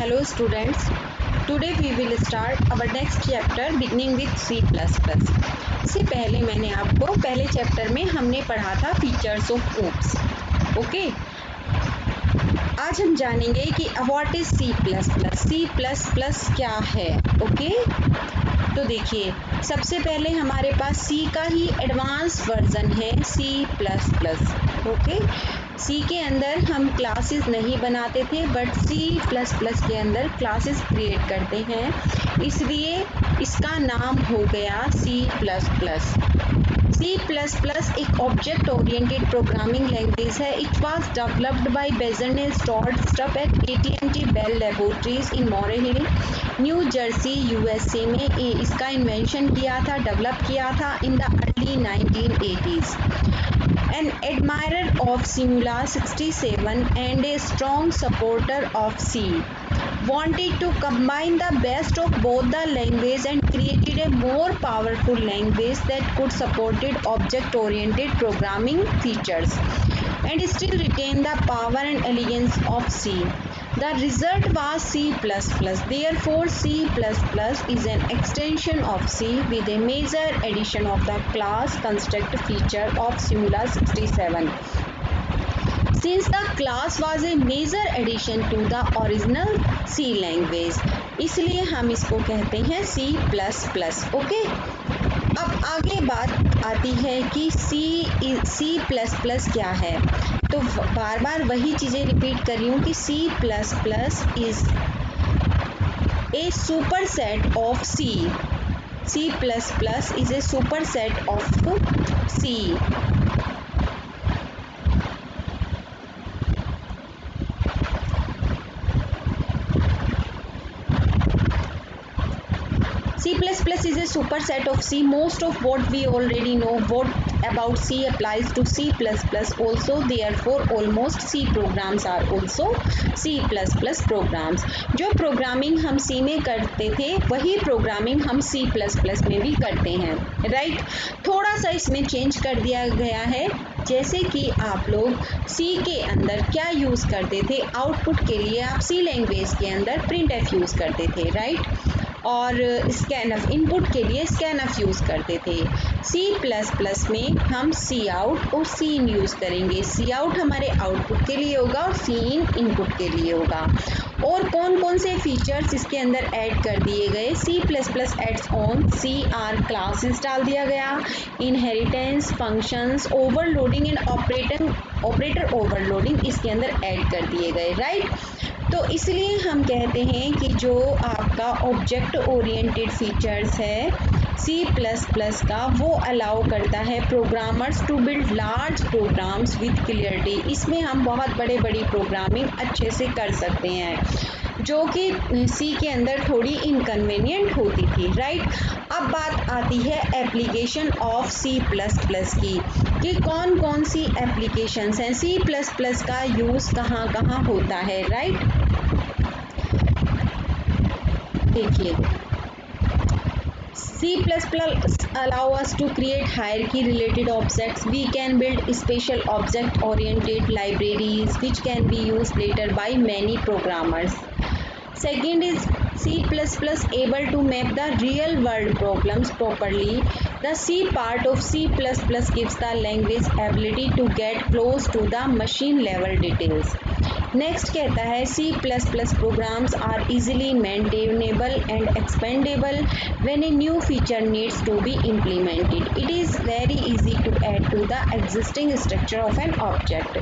Hello students, today we will start our next chapter beginning with C++. इससे पहले मैंने आपको पहले चैप्टर में हमने पढ़ा था फीचर्स ऑफ ओप्स. ओके, आज हम जानेंगे कि व्हाट इज C++. क्या है. ओके, तो देखिए सबसे पहले हमारे पास C का ही एडवांस वर्जन है C++. ओके, C के अंदर हम क्लासेस नहीं बनाते थे बट C++ के अंदर क्लासेस क्रिएट करते हैं, इसलिए इसका नाम हो गया C++. C++ एक ऑब्जेक्ट ओरिएंटेड प्रोग्रामिंग लैंग्वेज है. It was developed by Bjarne Stroustrup at AT&T Bell Laboratories in Murray Hill, New Jersey, USA में इसका इन्वेंशन किया था, डेवलप किया था in the early 1980s. An admirer of Simula 67 and a strong supporter of C, wanted to combine the best of both the language and created a more powerful language that could supported object-oriented programming features and still retain the power and elegance of C. The result was C++. Therefore, C++ is an extension of C with a major addition of the class construct feature of Simula 67. Since the class was a major addition to the original C language, इसलिए हम इसको कहते हैं C++. Okay, अब आगे बात आती है कि C++ क्या है. तो बार बार वही चीज़ें रिपीट कर रही हूँ कि C++ is a super set of C. C++ is a super set of C. C++ is a superset of C. Most of what we already know about C applies to C++ also. Therefore, almost C programs are also C++ programs. जो programming हम C में करते थे वही programming हम C++ में भी करते हैं, राइट. थोड़ा सा इसमें चेंज कर दिया गया है, जैसे कि आप लोग C के अंदर क्या यूज़ करते थे, आउटपुट के लिए आप C लैंग्वेज के अंदर printf यूज़ करते थे, राइट, और स्कैनफ इनपुट के लिए स्कैनफ यूज़ करते थे. C++ में हम Cout और Cin यूज़ करेंगे. Cout हमारे आउटपुट के लिए होगा और Cin इनपुट के लिए होगा. और कौन कौन से फीचर्स इसके अंदर ऐड कर दिए गए. C++ adds on CR classes डाल दिया गया, inheritance, functions, overloading and operator overloading इसके अंदर ऐड कर दिए गए, राइट. तो इसलिए हम कहते हैं कि जो आपका ऑब्जेक्ट ओरिएंटेड फीचर्स है C++ का, वो अलाउ करता है programmers to build large programs with clarity. इसमें हम बहुत बड़ी प्रोग्रामिंग अच्छे से कर सकते हैं, जो कि C के अंदर थोड़ी इनकन्वीनियंट होती थी, राइट. अब बात आती है एप्लीकेशन ऑफ C++ की, कि कौन कौन सी एप्लीकेशंस हैं, C++ का यूज़ कहाँ कहाँ होता है, राइट. देखिए C++ allow us to create hierarchy related objects. We can build special object oriented libraries which can be used later by many programmers. Second is C++ able to map the real world problems properly. The C part of C++ gives the language ability to get close to the machine level details. Next कहता है C++ programs are easily maintainable and expandable when a new feature needs to be implemented. It is very easy to add to the existing structure of an object.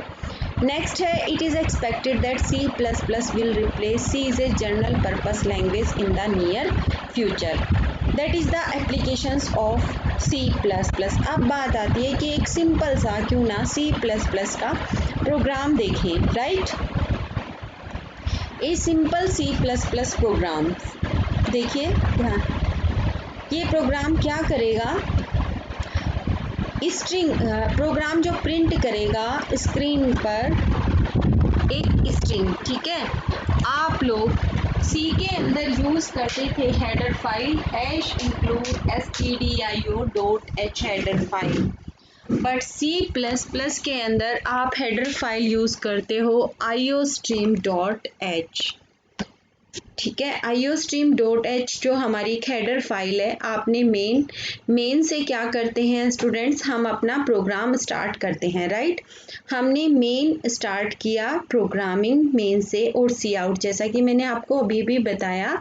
Next है it is expected that C++ will replace C as a general purpose language in the near future. That is the applications of C++. अब बात आती है कि एक simple सा क्यों ना C++ का प्रोग्राम देखें, right. A simple C++ program देखिए ध्यान. ये प्रोग्राम क्या करेगा, स्ट्रिंग प्रोग्राम जो प्रिंट करेगा स्क्रीन पर एक स्ट्रिंग, ठीक है. आप लोग C के अंदर यूज़ करते थे header file #include stdio.h header file, but C++ के अंदर आप हेडर फाइल यूज़ करते हो iostream.h. ठीक है। iostream.h जो हमारी एक हेडर फाइल है, आपने मेन से क्या करते हैं स्टूडेंट्स, हम अपना प्रोग्राम स्टार्ट करते हैं, राइट। हमने मेन स्टार्ट किया प्रोग्रामिंग मेन से, और सी आउट जैसा कि मैंने आपको अभी भी बताया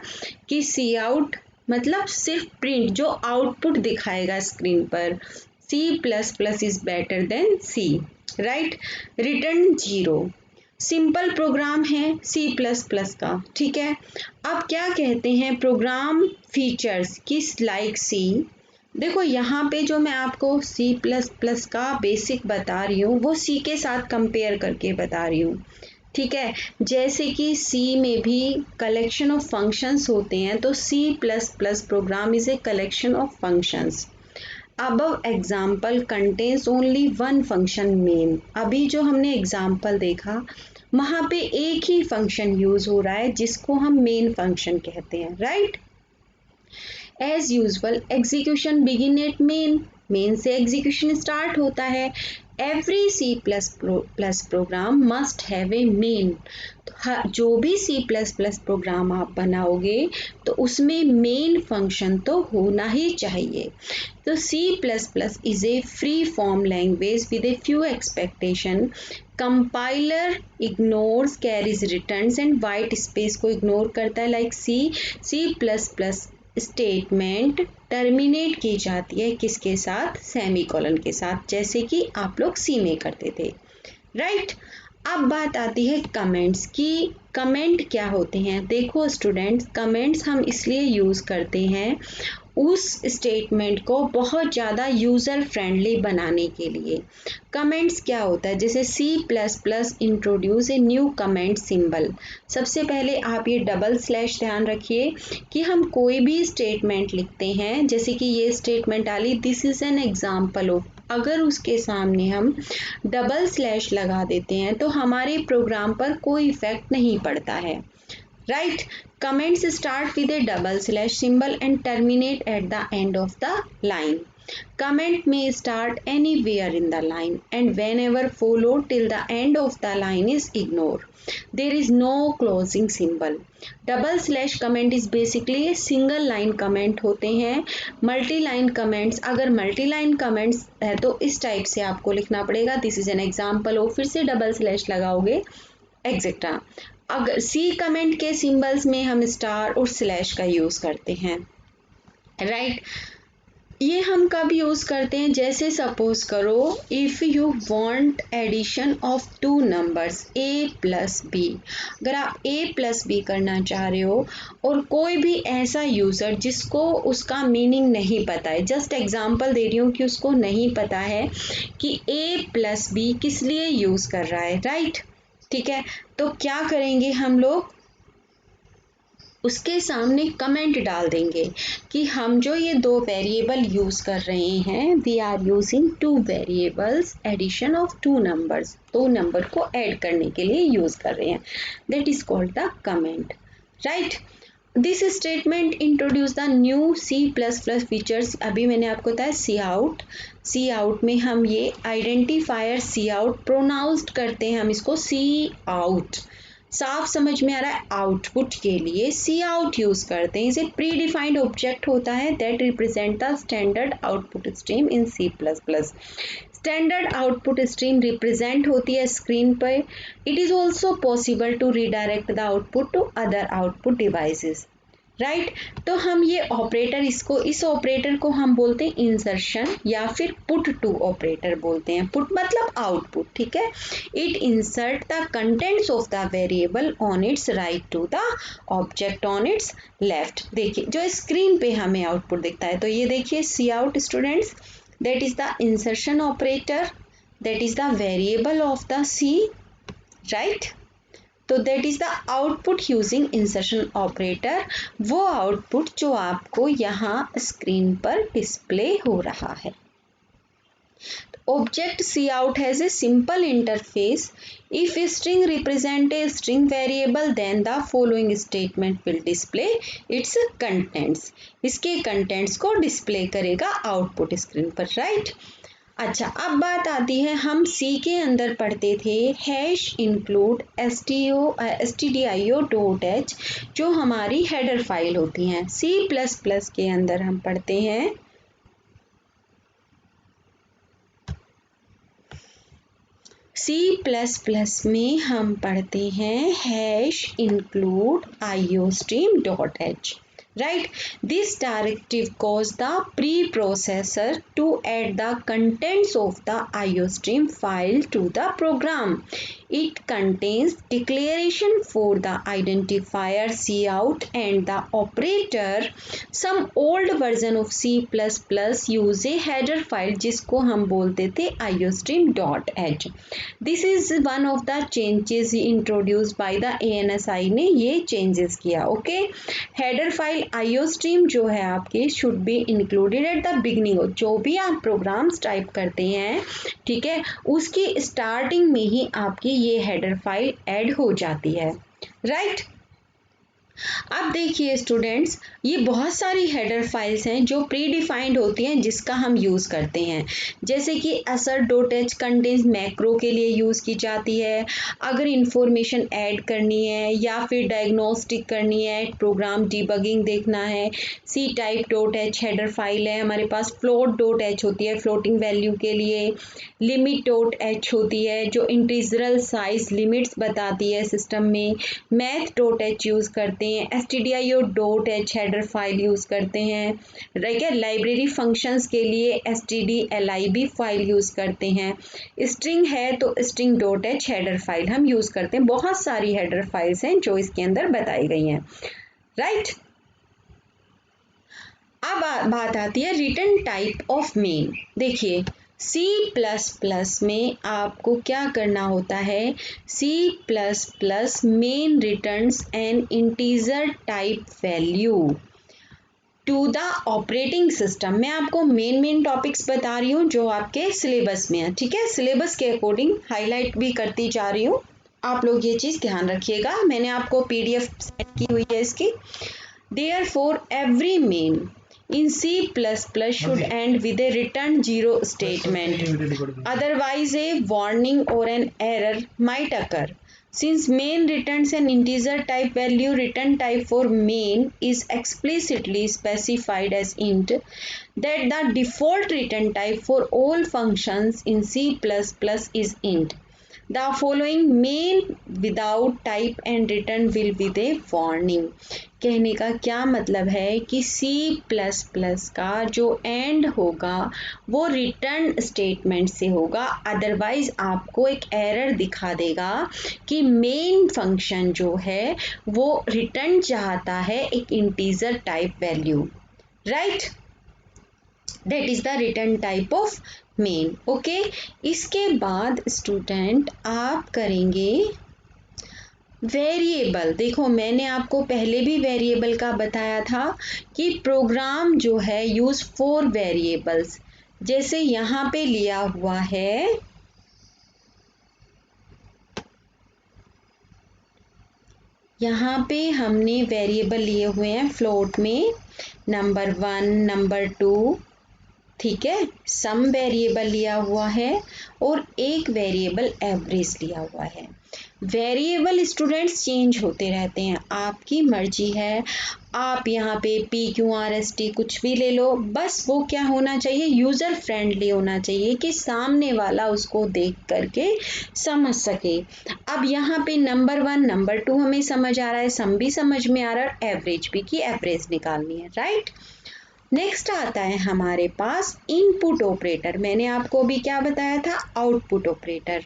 कि सी आउट मतलब सिर्फ प्रिंट, जो आउटपुट दिखाएगा स्क्रीन पर। C++ is better than C, right. Return 0 simple program है C++ का, ठीक है। अब क्या कहते हैं प्रोग्राम फीचर्स किस लाइक सी। देखो यहाँ पे जो मैं आपको C++ का बेसिक बता रही हूँ वो सी के साथ कंपेयर करके बता रही हूँ, ठीक है। जैसे कि सी में भी कलेक्शन ऑफ फंक्शंस होते हैं, तो C++ program is a collection of functions. above example contains only one function main। अभी जो हमने एग्जाम्पल देखा वहाँ पे एक ही फंक्शन यूज हो रहा है जिसको हम मेन फंक्शन कहते हैं, right. As usual execution begin at main से एग्जीक्यूशन स्टार्ट होता है। Every C++ program must have a main. जो भी C++ प्रोग्राम आप बनाओगे तो उसमें मेन फंक्शन तो होना ही चाहिए। तो C++ is a free form language with a few expectation। Compiler ignores carries returns and white space को ignore करता है, like C++ स्टेटमेंट टर्मिनेट की जाती है किसके साथ, सेमीकोलन के साथ, जैसे कि आप लोग सी में करते थे, राइट। अब बात आती है कमेंट्स की। कमेंट क्या होते हैं, देखो स्टूडेंट्स, कमेंट्स हम इसलिए यूज करते हैं उस स्टेटमेंट को बहुत ज़्यादा यूज़र फ्रेंडली बनाने के लिए। कमेंट्स क्या होता है, जैसे C++ introduce a new comment symbol. सबसे पहले आप ये डबल स्लैश ध्यान रखिए कि हम कोई भी स्टेटमेंट लिखते हैं, जैसे कि ये स्टेटमेंट डाली this is an example of, अगर उसके सामने हम डबल स्लैश लगा देते हैं तो हमारे प्रोग्राम पर कोई इफेक्ट नहीं पड़ता है, right। Comments start with a double slash symbol and terminate at the end of the line। Comment may start anywhere in the line and whenever followed till the end of the line is ignored। There is no closing symbol। double slash comment is basically a single line comment होते हैं। Multi line comments, अगर multi line comments है तो इस type से आपको लिखना पड़ेगा, दिस इज एन एग्जाम्पल हो, फिर से डबल स्लैश लगाओगे एक्सेट्रा। अगर सी कमेंट के सिंबल्स में हम स्टार और स्लैश का यूज करते हैं, राइट। ये हम कब यूज करते हैं, जैसे सपोज करो if you want addition of two numbers A plus B. अगर आप ए प्लस बी करना चाह रहे हो और कोई भी ऐसा यूजर जिसको उसका मीनिंग नहीं पता है, जस्ट एग्जांपल दे रही हूँ कि उसको नहीं पता है कि ए प्लस बी किस लिए यूज कर रहा है, राइट, ठीक है। तो क्या करेंगे हम लोग, उसके सामने कमेंट डाल देंगे कि हम जो ये दो वेरिएबल यूज कर रहे हैं, we are using two variables addition of two numbers, दो नंबर को ऐड करने के लिए यूज कर रहे हैं, that is called the comment, right. This statement introduce the new C++ features. अभी मैंने आपको बताया सी आउट में हम ये आइडेंटिफायर सी आउट प्रोनाउंस्ड करते हैं, हम इसको सी आउट, साफ समझ में आ रहा है, आउटपुट के लिए सी आउट यूज करते हैं। इसे प्री डिफाइंड ऑब्जेक्ट होता है that represent the standard output stream in C++। Standard output stream represent होती है स्क्रीन पर। It is also possible to redirect the output to other output devices, right. तो हम ये ऑपरेटर, इस ऑपरेटर को हम बोलते हैं इंसर्शन या फिर पुट टू ऑपरेटर बोलते हैं। पुट मतलब आउटपुट, ठीक है। It insert the contents of the variable on its right to the object on its left. देखिए जो स्क्रीन पे हमें आउटपुट दिखता है, तो ये देखिए cout students, that is the insertion operator, that is the variable of the C, right. तो that is the output using insertion operator, वो आउटपुट जो आपको यहाँ स्क्रीन पर डिस्प्ले हो रहा है। Object cout has a simple interface. If a string represents a string variable, then the following statement will display its contents। इसके contents को display करेगा output screen पर, right? अच्छा, अब बात आती है, हम सी के अंदर पढ़ते थे hash include stdio dot H, जो हमारी हेडर फाइल होती हैं। सी प्लस प्लस के अंदर हम पढ़ते हैं C++ में हम पढ़ते हैं hash include iostream.h, right? This directive calls the preprocessor to add the contents of the iostream file to the program. It contains declaration for the identifier cout and the operator. Some old version of C++ use a header file जिसको हम बोलते थे iostream.h. This is one of the changes introduced by the ANSI ने ये changes किया. Okay, header file iostream जो है आपकी should be included at the beginning. जो भी आप प्रोग्राम्स टाइप करते हैं, ठीक है, उसकी स्टार्टिंग में ही आपकी ये हेडर फाइल ऐड हो जाती है, राइट? अब देखिए स्टूडेंट्स, ये बहुत सारी हेडर फाइल्स हैं जो प्री डिफाइंड होती हैं जिसका हम यूज़ करते हैं, जैसे कि assert.h कंटेंस मैक्रो के लिए यूज़ की जाती है। अगर इंफॉर्मेशन ऐड करनी है या फिर डायग्नोस्टिक करनी है, प्रोग्राम डिबगिंग देखना है, ctype.h हेडर फाइल है हमारे पास। float.h होती है फ्लोटिंग वैल्यू के लिए। limit.h होती है जो इंटीजरल साइज लिमिट्स बताती है सिस्टम में। math.h यूज़ करते हैं। stdio.h हेडर फाइल यूज़ करते हैं, राइट है। लाइब्रेरी फंक्शंस के लिए stdlib फाइल यूज़ करते हैं। स्ट्रिंग है तो string.h हेडर फाइल हम यूज़ करते हैं। बहुत सारी हेडर फाइल्स हैं जो इसके अंदर बताई गई हैं, राइट। अब बात आती है रिटर्न टाइप ऑफ मेन। देखिए C++ में आपको क्या करना होता है, C++ main returns an integer type value to the operating system. मैं आपको मेन टॉपिक्स बता रही हूँ जो आपके सिलेबस में है, ठीक है। सिलेबस के अकॉर्डिंग हाईलाइट भी करती जा रही हूँ, आप लोग ये चीज़ ध्यान रखिएगा। मैंने आपको PDF सेंड की हुई है इसकी। Therefore, every main in C++ should end with a return 0 statement. Otherwise, a warning or an error might occur. Since main returns an integer type value, return type for main is explicitly specified as int. That the default return type for all functions in C++ is int. The following main without type and return will be the warning. कहने का क्या मतलब है कि C++ का जो and होगा वो रिटर्न स्टेटमेंट से होगा, अदरवाइज आपको एक एरर दिखा देगा कि मेन फंक्शन जो है वो रिटर्न चाहता है एक integer type value, right. That is the return type of main, okay. इसके बाद स्टूडेंट आप करेंगे वेरिएबल। देखो मैंने आपको पहले भी वेरिएबल का बताया था कि प्रोग्राम जो है यूज 4 वेरिएबल्स, जैसे यहाँ पे लिया हुआ है यहाँ पे हमने वेरिएबल लिए हुए हैं फ्लोट में नंबर 1, नंबर 2, ठीक है। सम वेरिएबल लिया हुआ है और एक वेरिएबल एवरेज लिया हुआ है। वेरिएबल स्टूडेंट्स चेंज होते रहते हैं, आपकी मर्जी है, आप यहाँ पे PQRST कुछ भी ले लो, बस वो क्या होना चाहिए, यूज़र फ्रेंडली होना चाहिए कि सामने वाला उसको देख करके समझ सके। अब यहाँ पे नंबर 1, नंबर 2 हमें समझ आ रहा है, सम भी समझ में आ रहा है, एवरेज भी की एवरेज निकालनी है, राइट। नेक्स्ट आता है हमारे पास इनपुट ऑपरेटर। मैंने आपको अभी क्या बताया था, आउटपुट ऑपरेटर,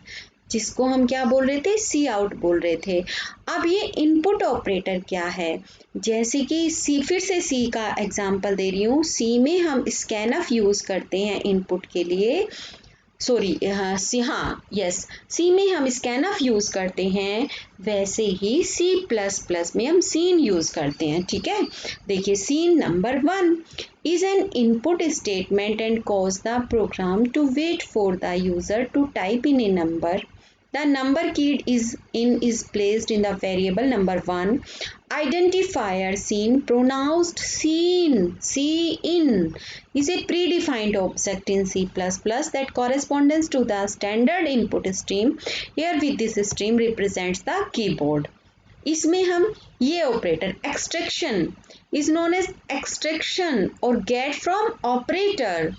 जिसको हम क्या बोल रहे थे, सी आउट बोल रहे थे। अब ये इनपुट ऑपरेटर क्या है, जैसे कि सी, फिर से सी का एग्जांपल दे रही हूँ। सी में हम स्कैनफ यूज़ करते हैं इनपुट के लिए, सॉरी यस, सी में हम स्कैनफ यूज़ करते हैं, वैसे ही C++ में हम सीन यूज़ करते हैं, ठीक है। देखिए scene number 1 is an input statement and cause the program to wait for the user to type in a number. The number keyed is placed in the variable number 1. Identifier seen pronounced seen is a predefined object in C++ that corresponds to the standard input stream. Here with this stream represents the keyboard. इसमें हम ये operator extraction is known as extraction or get from operator.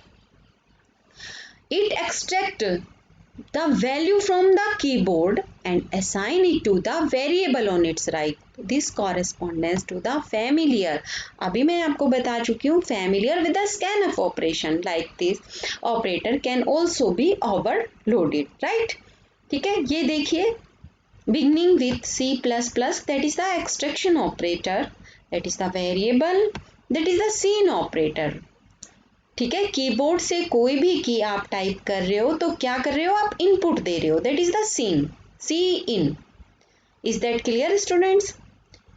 It extract the value from the keyboard and assign it to the variable on its right. This corresponds to the familiar. अभी मैं आपको बता चुकी हूँ familiar with the scanf operation like this operator can also be overloaded, right? ठीक है, ये देखिए beginning with C++, that is the extraction operator, that is the variable, that is the scene operator. ठीक है, कीबोर्ड से कोई भी की आप टाइप कर रहे हो तो क्या कर रहे हो, आप इनपुट दे रहे हो, that is the cin, cin. Is that clear students?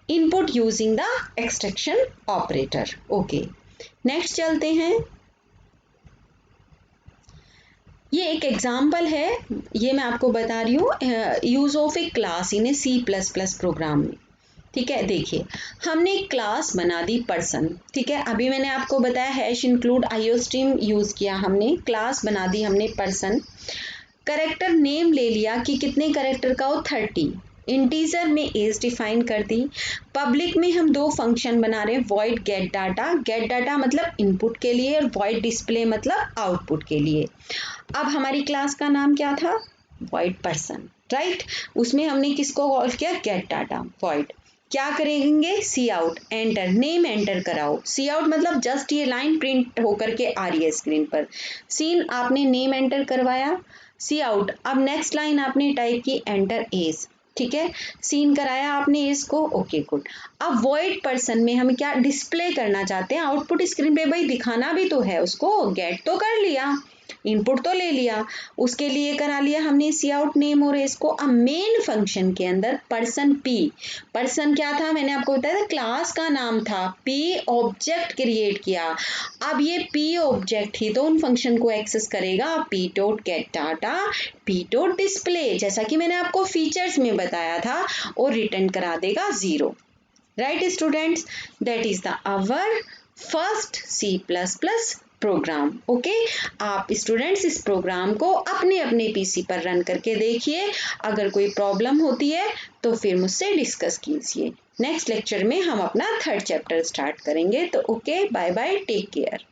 Input using the extraction operator. Okay, next चलते हैं. ये एक एग्जाम्पल है, ये मैं आपको बता रही हूँ use of a class in a C++ program में. ठीक है, देखिए हमने एक क्लास बना दी पर्सन. ठीक है, अभी मैंने आपको बताया हैश इंक्लूड आईओस्ट्रीम यूज किया हमने, क्लास बना दी हमने पर्सन. करेक्टर नेम ले लिया कि कितने करेक्टर का हो, 30. इंटीजर में एज डिफाइन कर दी. पब्लिक में हम दो फंक्शन बना रहे हैं, void gate data. Gate data मतलब इनपुट के लिए और वॉइड डिस्प्ले मतलब आउटपुट के लिए. अब हमारी क्लास का नाम क्या था, वॉइड पर्सन, राइट. उसमें हमने किसको कॉल किया, गेट डाटा वॉइड. क्या करेंगे, सी आउट, एंटर, नेम एंटर कराओ. सी आउट मतलब जस्ट ये लाइन प्रिंट होकर के आ रही है स्क्रीन पर. सीन आपने नेम एंटर करवाया, सी आउट. अब नेक्स्ट लाइन आपने टाइप की एंटर एज. ठीक है, सीन कराया आपने एज को, ओके गुड. अब वॉइड पर्सन में हम क्या डिस्प्ले करना चाहते हैं, आउटपुट स्क्रीन पे भाई दिखाना भी तो है उसको. गेट तो कर लिया, इनपुट तो ले लिया, उसके लिए करा लिया हमने सी आउट नेम और इसको. अब मेन फंक्शन के अंदर पर्सन पी, पर्सन क्या था मैंने आपको बताया था, क्लास का नाम था. पी ऑब्जेक्ट क्रिएट किया. अब ये पी ऑब्जेक्ट ही तो उन फंक्शन को एक्सेस करेगा. P dot gate data, P dot display, जैसा कि मैंने आपको फीचर्स में बताया था, और रिटर्न करा देगा 0. Right students, that is the our first C++ program. Okay, आप स्टूडेंट्स इस प्रोग्राम को अपने अपने पीसी पर रन करके देखिए. अगर कोई प्रॉब्लम होती है तो फिर मुझसे डिस्कस कीजिए. नेक्स्ट लेक्चर में हम अपना 3rd चैप्टर स्टार्ट करेंगे. तो okay, bye bye, take care.